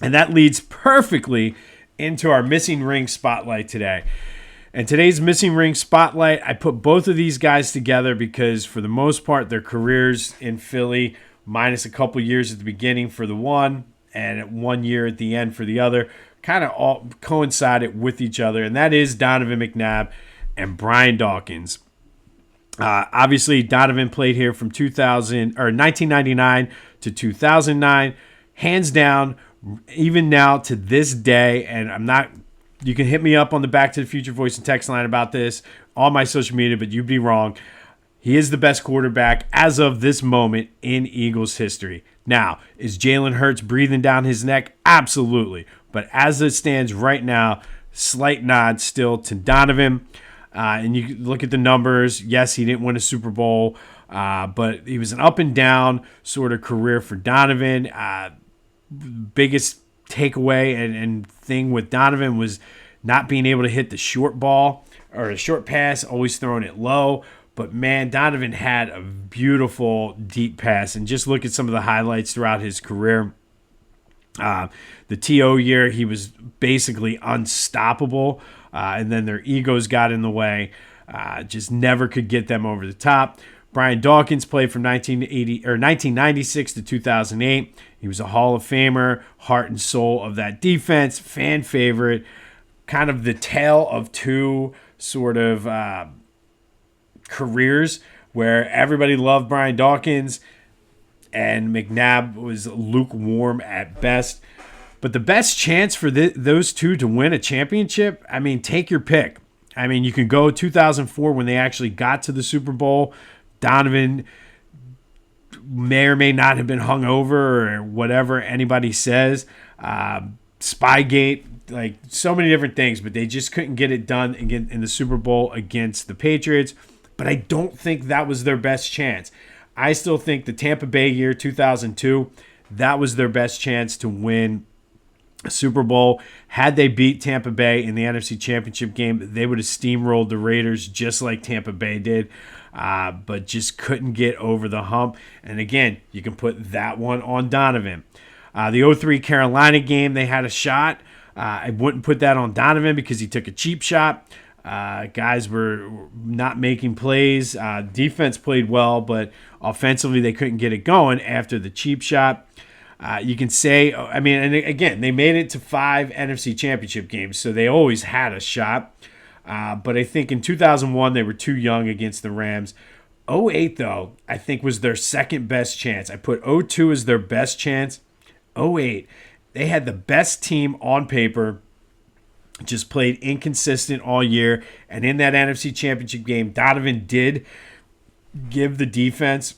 And that leads perfectly into our missing ring spotlight today. And today's missing ring spotlight, I put both of these guys together because for the most part, their careers in Philly, minus a couple years at the beginning for the one and 1 year at the end for the other, kind of all coincided with each other. And that is Donovan McNabb and Brian Dawkins. Obviously, Donovan played here from 1999 to 2009, hands down, even now to this day. And I'm not. You can hit me up on the Back to the Future voice and text line about this on my social media, but you'd be wrong. He is the best quarterback as of this moment in Eagles history. Now, is Jalen Hurts breathing down his neck? Absolutely. But as it stands right now, slight nod still to Donovan. And you look at the numbers. Yes, he didn't win a Super Bowl, but he was an up and down sort of career for Donovan. Biggest takeaway and thing with Donovan was not being able to hit the short ball or a short pass, always throwing it low. But, man, Donovan had a beautiful deep pass. And just look at some of the highlights throughout his career. The TO year, he was basically unstoppable. And then their egos got in the way. Just never could get them over the top. Brian Dawkins played from 1996 to 2008. He was a Hall of Famer, heart and soul of that defense, fan favorite, kind of the tale of two sort of careers where everybody loved Brian Dawkins and McNabb was lukewarm at best. But the best chance for those two to win a championship, I mean, take your pick. I mean, you can go 2004 when they actually got to the Super Bowl. Donovan may or may not have been hungover or whatever anybody says. Spygate, like so many different things, but they just couldn't get it done again in the Super Bowl against the Patriots. But I don't think that was their best chance. I still think the Tampa Bay year 2002, that was their best chance to win a Super Bowl. Had they beat Tampa Bay in the NFC Championship game, they would have steamrolled the Raiders just like Tampa Bay did, but just couldn't get over the hump. And again, you can put that one on Donovan. The 2003 Carolina game, they had a shot. I wouldn't put that on Donovan because he took a cheap shot. Guys were not making plays. Defense played well, but offensively they couldn't get it going after the cheap shot. You can say, I mean, and again, they made it to 5 NFC Championship games, so they always had a shot. But I think in 2001, they were too young against the Rams. 2008, though, I think was their second best chance. I put 2002 as their best chance. 2008, they had the best team on paper, just played inconsistent all year. And in that NFC Championship game, Donovan did give the defense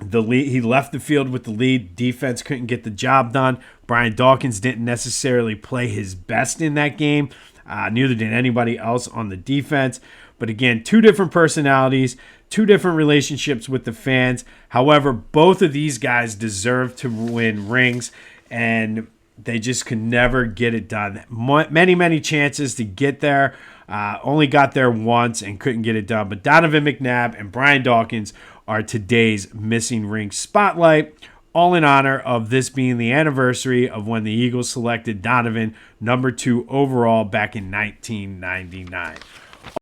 the lead. He left the field with the lead. Defense couldn't get the job done. Brian Dawkins didn't necessarily play his best in that game. Neither did anybody else on the defense. But again, two different personalities, two different relationships with the fans. However, both of these guys deserve to win rings, and they just could never get it done. Many, many chances to get there. Only got there once and couldn't get it done. But Donovan McNabb and Brian Dawkins are today's missing ring spotlight, all in honor of this being the anniversary of when the Eagles selected Donovan number 2 overall back in 1999.